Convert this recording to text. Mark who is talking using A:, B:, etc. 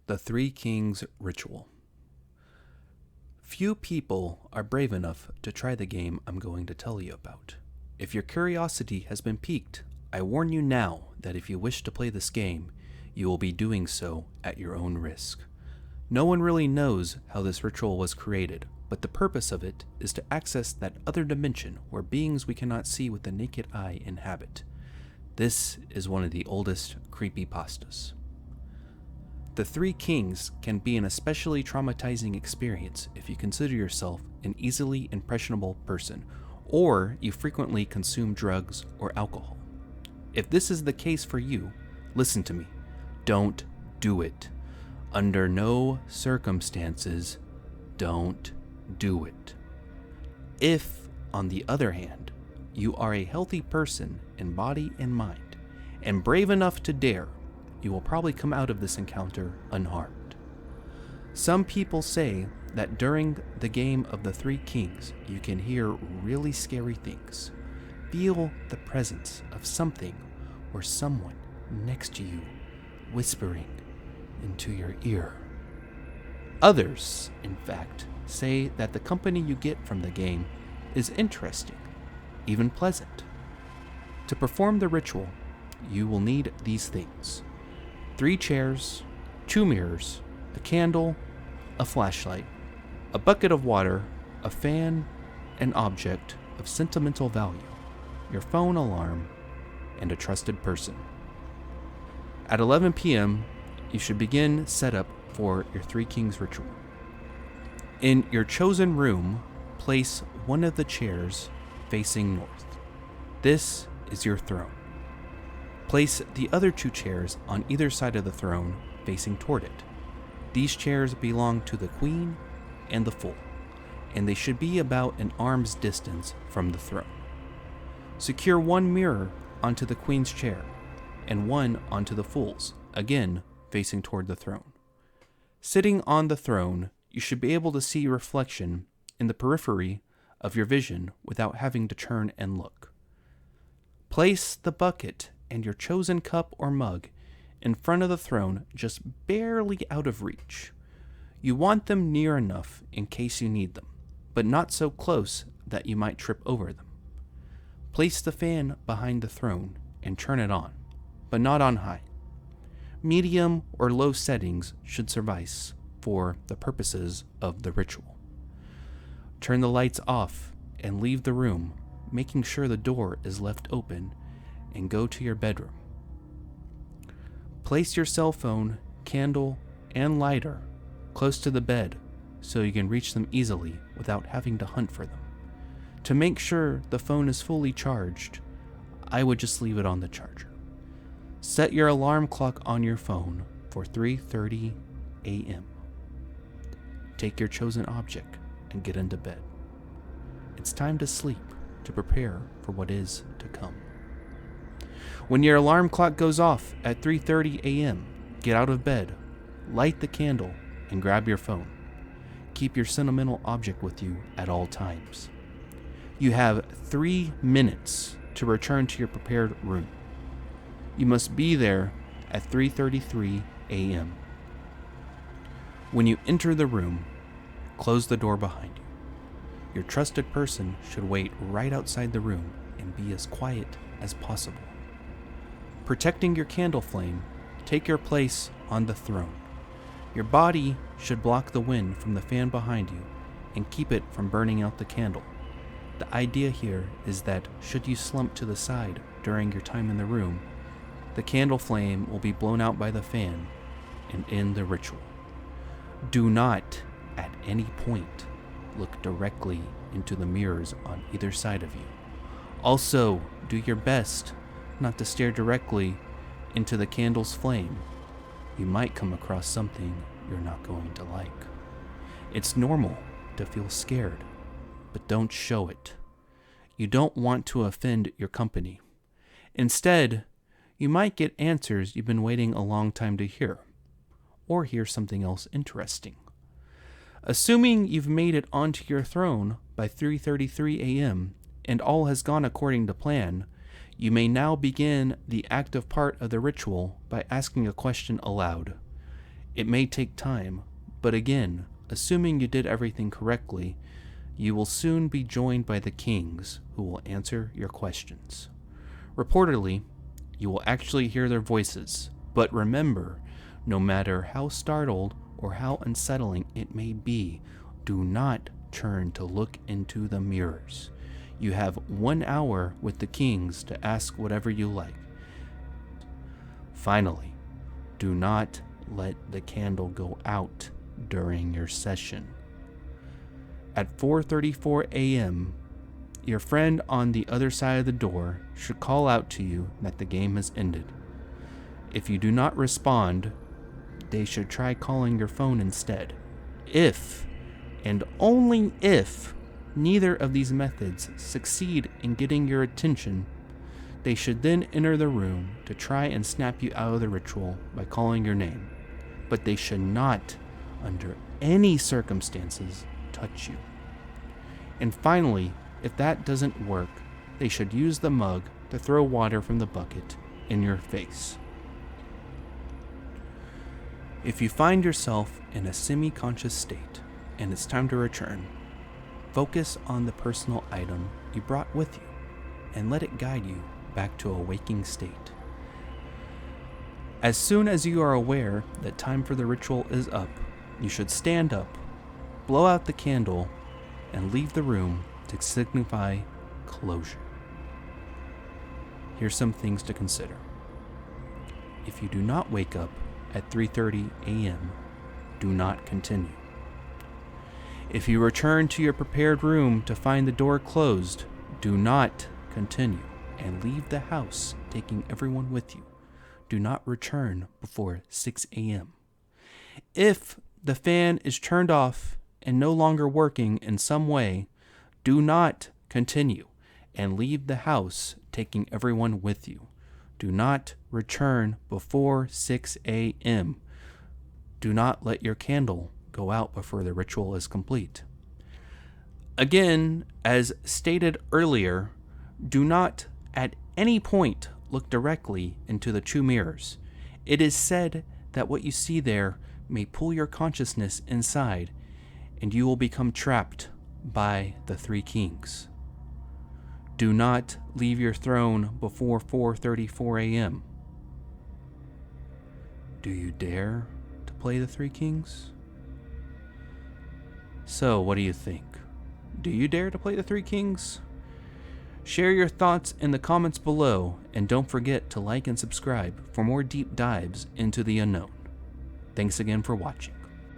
A: The Three Kings Ritual. Few people are brave enough to try the game I'm going to tell you about. If your curiosity has been piqued, I warn you now that if you wish to play this game, you will be doing so at your own risk. No one really knows how this ritual was created, but the purpose of it is to access that other dimension where beings we cannot see with the naked eye inhabit. This is one of the oldest creepypastas. The Three Kings can be an especially traumatizing experience if you consider yourself an easily impressionable person, or you frequently consume drugs or alcohol. If this is the case for you, listen to me. Don't do it. Under no circumstances, don't do it. If, on the other hand, you are a healthy person in body and mind, and brave enough to dare, you will probably come out of this encounter unharmed. Some people say that during the game of the Three Kings, you can hear really scary things, feel the presence of something or someone next to you whispering into your ear. Others, in fact, say that the company you get from the game is interesting, even pleasant. To perform the ritual, you will need these things: 3 chairs, 2 mirrors, a candle, a flashlight, a bucket of water, a fan, an object of sentimental value, your phone alarm, and a trusted person. At 11 p.m., you should begin setup for your Three Kings ritual. In your chosen room, place one of the chairs facing north. This is your throne. Place the other 2 chairs on either side of the throne facing toward it. These chairs belong to the queen and the fool, and they should be about an arm's distance from the throne. Secure one mirror onto the queen's chair and one onto the fool's, again facing toward the throne. Sitting on the throne, you should be able to see your reflection in the periphery of your vision without having to turn and look. Place the bucket and your chosen cup or mug in front of the throne, just barely out of reach. You want them near enough in case you need them, but not so close that you might trip over them. Place the fan behind the throne and turn it on, but not on high. Medium or low settings should suffice for the purposes of the ritual. Turn the lights off and leave the room, making sure the door is left open, and go to your bedroom. Place your cell phone, candle, and lighter close to the bed so you can reach them easily without having to hunt for them. To make sure the phone is fully charged, I would just leave it on the charger. Set your alarm clock on your phone for 3:30 a.m. Take your chosen object and get into bed. It's time to sleep to prepare for what is to come. When your alarm clock goes off at 3:30 a.m., get out of bed, light the candle, and grab your phone. Keep your sentimental object with you at all times. You have 3 minutes to return to your prepared room. You must be there at 3:33 a.m. When you enter the room, close the door behind you. Your trusted person should wait right outside the room and be as quiet as possible. Protecting your candle flame, take your place on the throne. Your body should block the wind from the fan behind you and keep it from burning out the candle. The idea here is that should you slump to the side during your time in the room, the candle flame will be blown out by the fan and end the ritual. Do not, at any point, look directly into the mirrors on either side of you. Also, do your best not to stare directly into the candle's flame. You might come across something you're not going to like. It's normal to feel scared, but don't show it. You don't want to offend your company. Instead, you might get answers you've been waiting a long time to hear, or hear something else interesting. Assuming you've made it onto your throne by 3:33 a.m. and all has gone according to plan, you may now begin the active part of the ritual by asking a question aloud. It may take time, but again, assuming you did everything correctly, you will soon be joined by the kings who will answer your questions. Reportedly, you will actually hear their voices, but remember, no matter how startled or how unsettling it may be, do not turn to look into the mirrors. You have 1 hour with the kings to ask whatever you like. Finally, do not let the candle go out during your session. At 4:34 a.m., your friend on the other side of the door should call out to you that the game has ended. If you do not respond, they should try calling your phone instead. If, and only if, neither of these methods succeed in getting your attention, they should then enter the room to try and snap you out of the ritual by calling your name. But they should not, under any circumstances, touch you. And finally, if that doesn't work, they should use the mug to throw water from the bucket in your face. If you find yourself in a semi-conscious state and it's time to return, focus on the personal item you brought with you and let it guide you back to a waking state. As soon as you are aware that time for the ritual is up, you should stand up, blow out the candle, and leave the room to signify closure. Here's some things to consider. If you do not wake up at 3:30 a.m., do not continue. If you return to your prepared room to find the door closed, do not continue and leave the house, taking everyone with you. Do not return before 6 a.m. If the fan is turned off and no longer working in some way, do not continue and leave the house, taking everyone with you. Do not return before 6 a.m. Do not let your candle go out before the ritual is complete. Again, as stated earlier, do not at any point look directly into the 2 mirrors. It is said that what you see there may pull your consciousness inside, and you will become trapped by the 3 kings. Do not leave your throne before 4:34 a.m. Do you dare to play the 3 kings? So, what do you think? Do you dare to play the 3 kings? Share your thoughts in the comments below, and don't forget to like and subscribe for more deep dives into the unknown. Thanks again for watching.